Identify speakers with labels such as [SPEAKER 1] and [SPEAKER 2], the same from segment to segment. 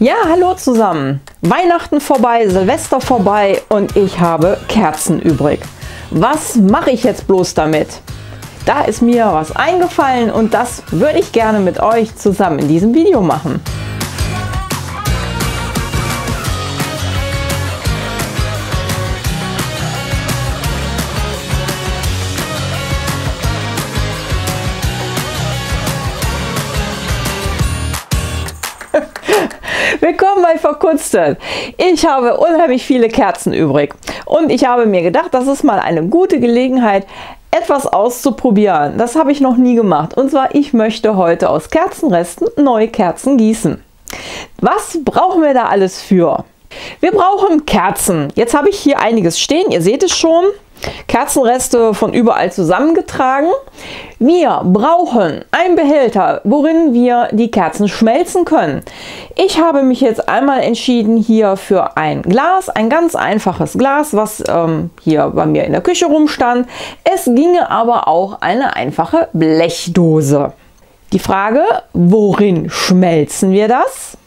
[SPEAKER 1] Ja, hallo zusammen. Weihnachten vorbei, Silvester vorbei und ich habe Kerzen übrig. Was mache ich jetzt bloß damit? Da ist mir was eingefallen und das würde ich gerne mit euch zusammen in diesem Video machen. Willkommen bei Verkunstet. Ich habe unheimlich viele Kerzen übrig und ich habe mir gedacht, das ist mal eine gute Gelegenheit, etwas auszuprobieren. Das habe ich noch nie gemacht und zwar, ich möchte heute aus Kerzenresten neue Kerzen gießen. Was brauchen wir da alles für? Wir brauchen Kerzen. Jetzt habe ich hier einiges stehen, ihr seht es schon. Kerzenreste von überall zusammengetragen. Wir brauchen einen Behälter, worin wir die Kerzen schmelzen können. Ich habe mich jetzt einmal entschieden hier für ein Glas, ein ganz einfaches Glas, was hier bei mir in der Küche rumstand. Es ginge aber auch eine einfache Blechdose. Die Frage, worin schmelzen wir das?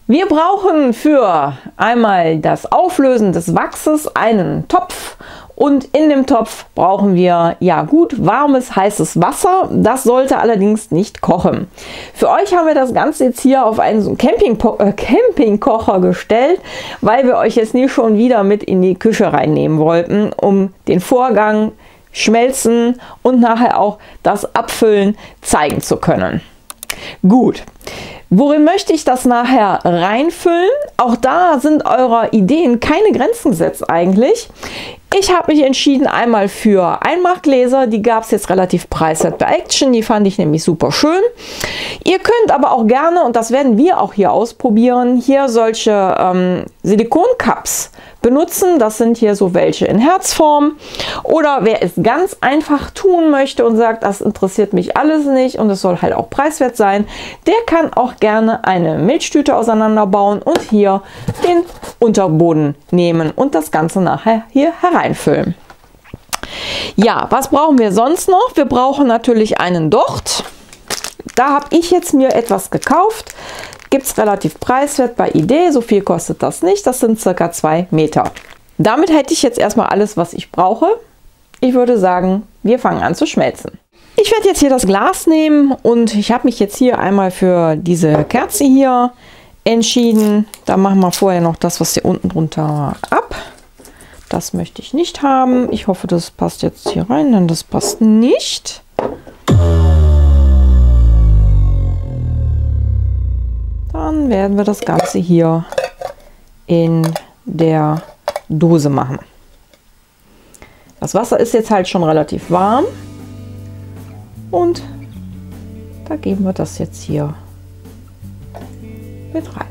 [SPEAKER 1] Wir brauchen für einmal das Auflösen des Wachses einen Topf und in dem Topf brauchen wir ja gut warmes, heißes Wasser. Das sollte allerdings nicht kochen. Für euch haben wir das Ganze jetzt hier auf einen Campingkocher gestellt, weil wir euch jetzt nicht schon wieder mit in die Küche reinnehmen wollten, um den Vorgang schmelzen und nachher auch das Abfüllen zeigen zu können. Gut. Worin möchte ich das nachher reinfüllen? Auch da sind eurer Ideen keine Grenzen gesetzt eigentlich. Ich habe mich entschieden einmal für Einmachgläser, die gab es jetzt relativ preiswert bei Action, die fand ich nämlich super schön. Ihr könnt aber auch gerne, und das werden wir auch hier ausprobieren, hier solche Silikoncups benutzen. Das sind hier so welche in Herzform. Oder wer es ganz einfach tun möchte und sagt, das interessiert mich alles nicht und es soll halt auch preiswert sein, der kann auch gerne eine Milchtüte auseinanderbauen und hier den Unterboden nehmen und das Ganze nachher hier hereinfüllen. Ja, was brauchen wir sonst noch? Wir brauchen natürlich einen Docht. Da habe ich jetzt mir etwas gekauft. Gibt es relativ preiswert bei Idee, so viel kostet das nicht, das sind circa 2 Meter. Damit hätte ich jetzt erstmal alles, was ich brauche. Ich würde sagen, wir fangen an zu schmelzen. Ich werde jetzt hier das Glas nehmen und ich habe mich jetzt hier einmal für diese Kerze hier entschieden. Da machen wir vorher noch das, was hier unten drunter ab. Das möchte ich nicht haben. Ich hoffe, das passt jetzt hier rein, denn das passt nicht. Dann werden wir das Ganze hier in der Dose machen. Das Wasser ist jetzt halt schon relativ warm und da geben wir das jetzt hier mit rein.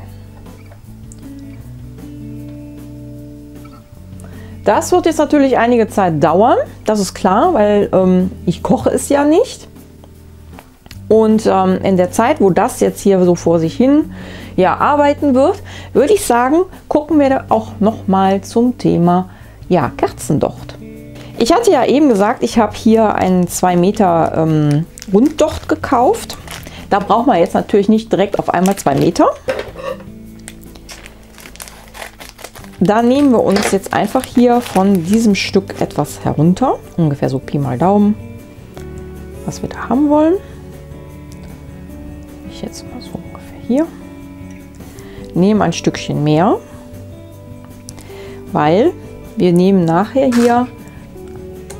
[SPEAKER 1] Das wird jetzt natürlich einige Zeit dauern, das ist klar, weil ich koche es ja nicht. Und in der Zeit, wo das jetzt hier so vor sich hin arbeiten wird, würde ich sagen, gucken wir da auch noch mal zum Thema Kerzendocht. Ich hatte ja eben gesagt, ich habe hier einen 2 Meter Runddocht gekauft. Da braucht man jetzt natürlich nicht direkt auf einmal 2 Meter. Da nehmen wir uns jetzt einfach hier von diesem Stück etwas herunter, ungefähr so Pi mal Daumen, was wir da haben wollen. Ich jetzt mal so ungefähr hier. Nehmen ein Stückchen mehr, weil wir nehmen nachher hier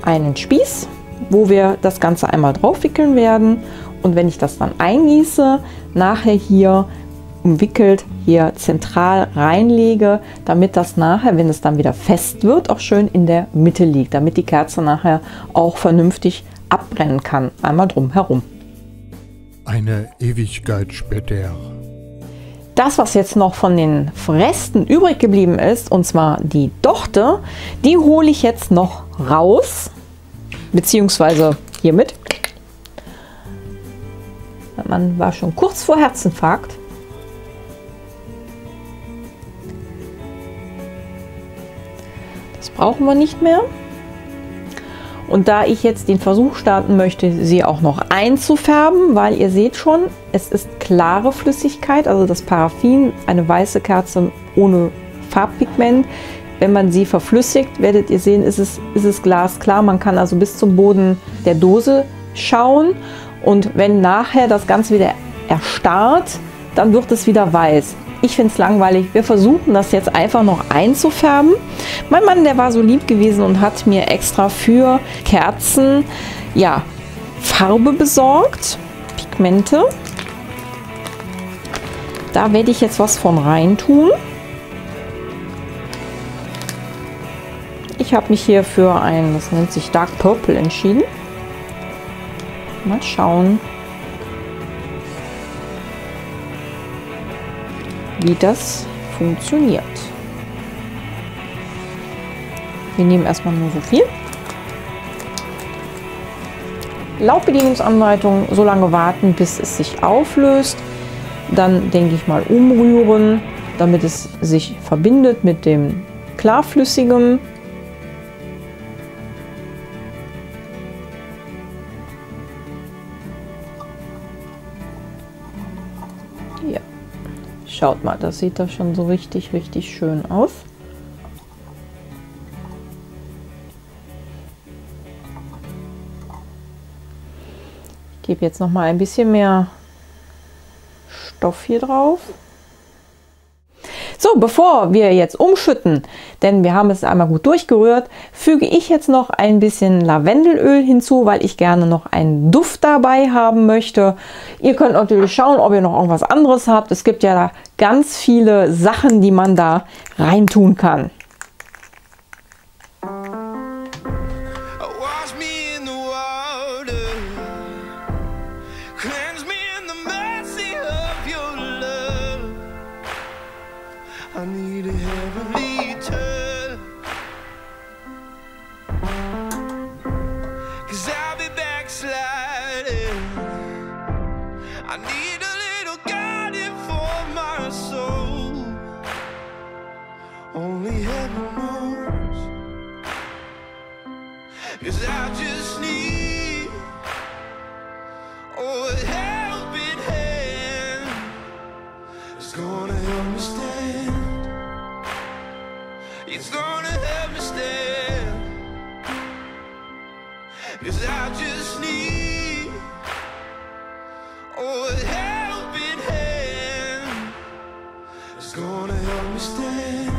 [SPEAKER 1] einen Spieß, wo wir das Ganze einmal drauf wickeln werden und wenn ich das dann eingieße, nachher hier umwickelt hier zentral reinlege, damit das nachher, wenn es dann wieder fest wird, auch schön in der Mitte liegt, damit die Kerze nachher auch vernünftig abbrennen kann, einmal drum herum.
[SPEAKER 2] Eine Ewigkeit später.
[SPEAKER 1] Das, was jetzt noch von den Resten übrig geblieben ist, und zwar die Dochte, die hole ich jetzt noch raus, beziehungsweise hiermit. Man war schon kurz vor Herzinfarkt. Das brauchen wir nicht mehr. Und da ich jetzt den Versuch starten möchte, sie auch noch einzufärben, weil ihr seht schon, es ist klare Flüssigkeit, also das Paraffin, eine weiße Kerze ohne Farbpigment. Wenn man sie verflüssigt, werdet ihr sehen, ist es glasklar. Man kann also bis zum Boden der Dose schauen und wenn nachher das Ganze wieder erstarrt, dann wird es wieder weiß. Ich finde es langweilig. Wir versuchen das jetzt einfach noch einzufärben. Mein Mann, der war so lieb gewesen und hat mir extra für Kerzen, ja, Farbe besorgt. Pigmente. Da werde ich jetzt was von rein tun. Ich habe mich hier für ein, das nennt sich Dark Purple, entschieden. Mal schauen, wie das funktioniert. Wir nehmen erstmal nur so viel. Laut Bedienungsanleitung so lange warten, bis es sich auflöst. Dann denke ich mal umrühren, damit es sich verbindet mit dem Klarflüssigem. Ja. Schaut mal, das sieht da schon so richtig, richtig schön aus. Ich gebe jetzt noch mal ein bisschen mehr Stoff hier drauf. So, bevor wir jetzt umschütten, denn wir haben es einmal gut durchgerührt, füge ich jetzt noch ein bisschen Lavendelöl hinzu, weil ich gerne noch einen Duft dabei haben möchte. Ihr könnt natürlich schauen, ob ihr noch irgendwas anderes habt. Es gibt ja da ganz viele Sachen, die man da reintun kann.
[SPEAKER 3] I need a heavenly touch, 'cause I'll be backsliding. I need a little guiding for my soul. Only heaven knows, 'cause I just need a helping hand. It's gonna help me stand. It's gonna help me stand, 'cause I just need a helping hand. It's gonna help me stand.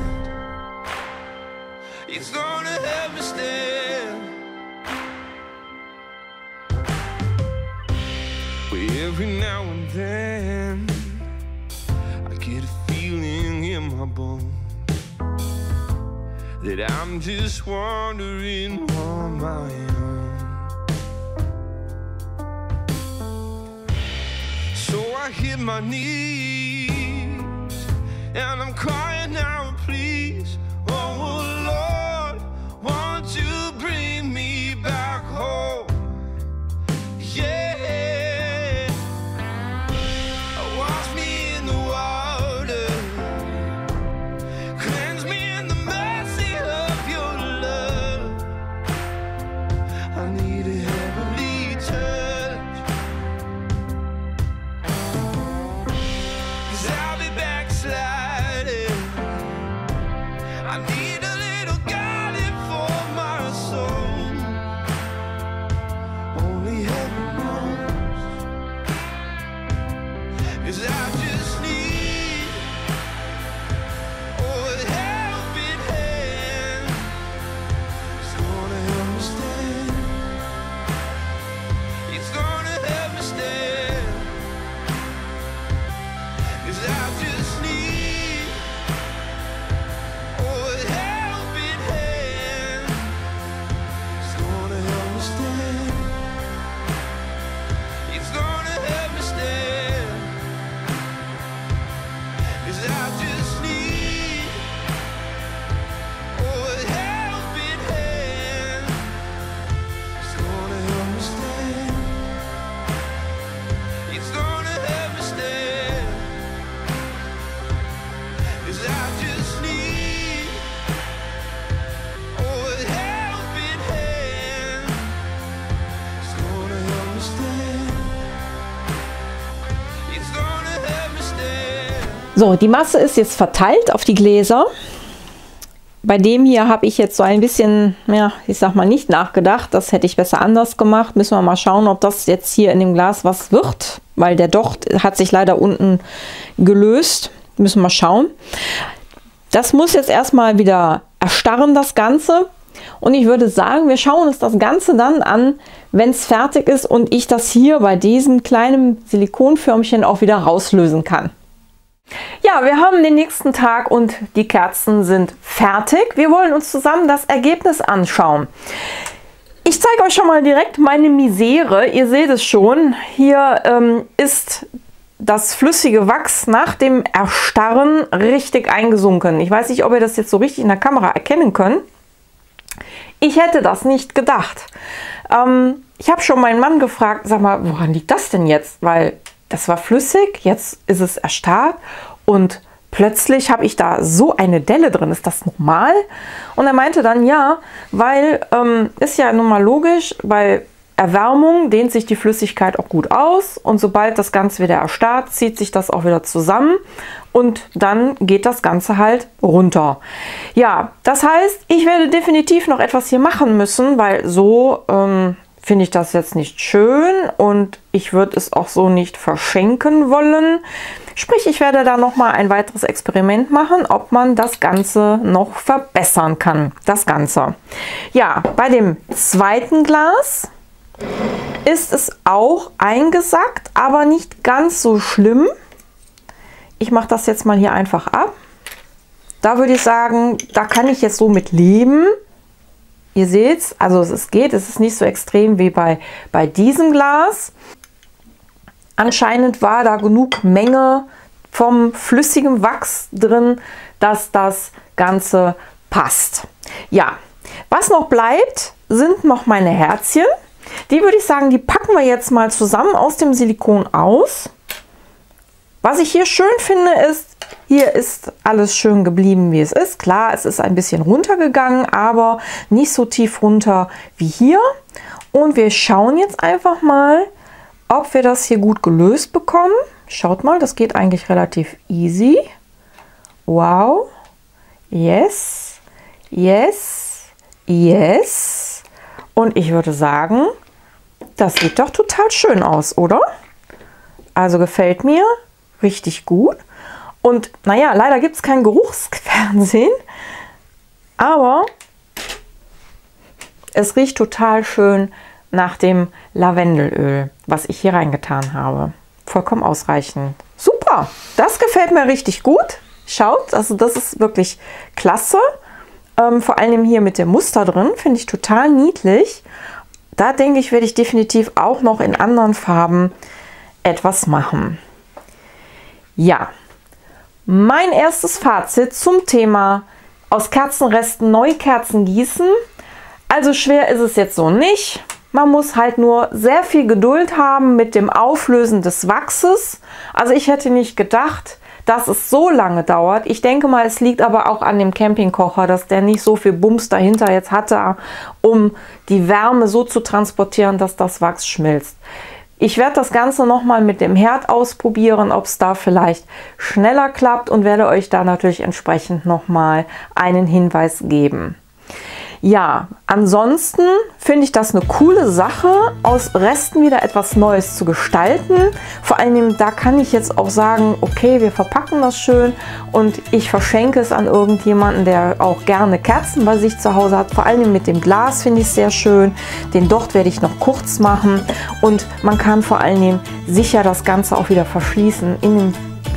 [SPEAKER 3] It's gonna help me stand. But every now and then I get a feeling in my bones that I'm just wandering on my own. So I hit my knees and I'm crying out, please, oh Lord, won't you bring me back home? Yeah, wash me in the water, cleanse me in the mercy of your love. I need a heavenly touch, 'cause I'll be backsliding. I need a little guiding for my soul. Only heaven knows, 'cause I just need a helping hand. It's gonna help me stand. It's gonna help me stand, 'cause I just need a helping hand.
[SPEAKER 1] So, die Masse ist jetzt verteilt auf die Gläser. Bei dem hier habe ich jetzt so ein bisschen, ja, ich sag mal, nicht nachgedacht. Das hätte ich besser anders gemacht. Müssen wir mal schauen, ob das jetzt hier in dem Glas was wird, weil der Docht hat sich leider unten gelöst. Müssen wir schauen. Das muss jetzt erstmal wieder erstarren, das Ganze. Und ich würde sagen, wir schauen uns das Ganze dann an, wenn es fertig ist und ich das hier bei diesem kleinen Silikonförmchen auch wieder rauslösen kann. Ja, wir haben den nächsten Tag und die Kerzen sind fertig. Wir wollen uns zusammen das Ergebnis anschauen. Ich zeige euch schon mal direkt meine Misere. Ihr seht es schon, hier ist das flüssige Wachs nach dem Erstarren richtig eingesunken. Ich weiß nicht, ob ihr das jetzt so richtig in der Kamera erkennen könnt. Ich hätte das nicht gedacht. Ich habe schon meinen Mann gefragt, sag mal, woran liegt das denn jetzt? Weil das war flüssig, jetzt ist es erstarrt und plötzlich habe ich da so eine Delle drin. Ist das normal? Und er meinte dann, ja, weil ist ja nun mal logisch, bei Erwärmung dehnt sich die Flüssigkeit auch gut aus und sobald das Ganze wieder erstarrt, zieht sich das auch wieder zusammen und dann geht das Ganze halt runter. Ja, das heißt, ich werde definitiv noch etwas hier machen müssen, weil so finde ich das jetzt nicht schön und ich würde es auch so nicht verschenken wollen. Sprich, ich werde da noch mal ein weiteres Experiment machen, ob man das Ganze noch verbessern kann. Das Ganze. Ja, bei dem zweiten Glas ist es auch eingesackt, aber nicht ganz so schlimm. Ich mache das jetzt mal hier einfach ab. Da würde ich sagen, da kann ich jetzt so mit leben. Ihr seht es, also es geht, es ist nicht so extrem wie bei diesem Glas. Anscheinend war da genug Menge vom flüssigen Wachs drin, dass das Ganze passt. Ja, was noch bleibt, sind noch meine Herzchen. Die würde ich sagen, die packen wir jetzt mal zusammen aus dem Silikon aus. Was ich hier schön finde ist, hier ist alles schön geblieben, wie es ist. Klar, es ist ein bisschen runtergegangen, aber nicht so tief runter wie hier. Und wir schauen jetzt einfach mal, ob wir das hier gut gelöst bekommen. Schaut mal, das geht eigentlich relativ easy. Wow. Yes. Yes. Yes. Und ich würde sagen, das sieht doch total schön aus, oder? Also gefällt mir richtig gut. Und naja, leider gibt es kein Geruchsfernsehen, aber es riecht total schön nach dem Lavendelöl, was ich hier reingetan habe. Vollkommen ausreichend. Super, das gefällt mir richtig gut. Schaut, also das ist wirklich klasse. Vor allem hier mit dem Muster drin, finde ich total niedlich. Da denke ich, werde ich definitiv auch noch in anderen Farben etwas machen. Ja, mein erstes Fazit zum Thema aus Kerzenresten neue Kerzen gießen. Also schwer ist es jetzt so nicht. Man muss halt nur sehr viel Geduld haben mit dem Auflösen des Wachses. Also ich hätte nicht gedacht, dass es so lange dauert. Ich denke mal, es liegt aber auch an dem Campingkocher, dass der nicht so viel Bums dahinter jetzt hatte, um die Wärme so zu transportieren, dass das Wachs schmilzt. Ich werde das Ganze nochmal mit dem Herd ausprobieren, ob es da vielleicht schneller klappt und werde euch da natürlich entsprechend nochmal einen Hinweis geben. Ja, ansonsten finde ich das eine coole Sache, aus Resten wieder etwas Neues zu gestalten. Vor allem, da kann ich jetzt auch sagen, okay, wir verpacken das schön und ich verschenke es an irgendjemanden, der auch gerne Kerzen bei sich zu Hause hat. Vor allem mit dem Glas finde ich es sehr schön. Den Docht werde ich noch kurz machen und man kann vor allem sicher das Ganze auch wieder verschließen in dem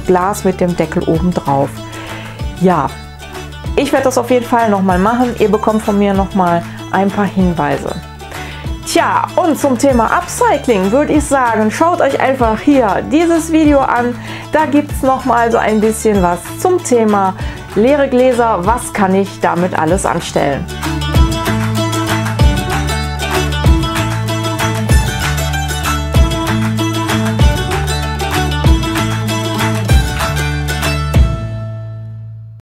[SPEAKER 1] Glas mit dem Deckel oben drauf. Ja. Ich werde das auf jeden Fall nochmal machen. Ihr bekommt von mir nochmal ein paar Hinweise. Tja, und zum Thema Upcycling würde ich sagen, schaut euch einfach hier dieses Video an. Da gibt es nochmal so ein bisschen was zum Thema leere Gläser. Was kann ich damit alles anstellen?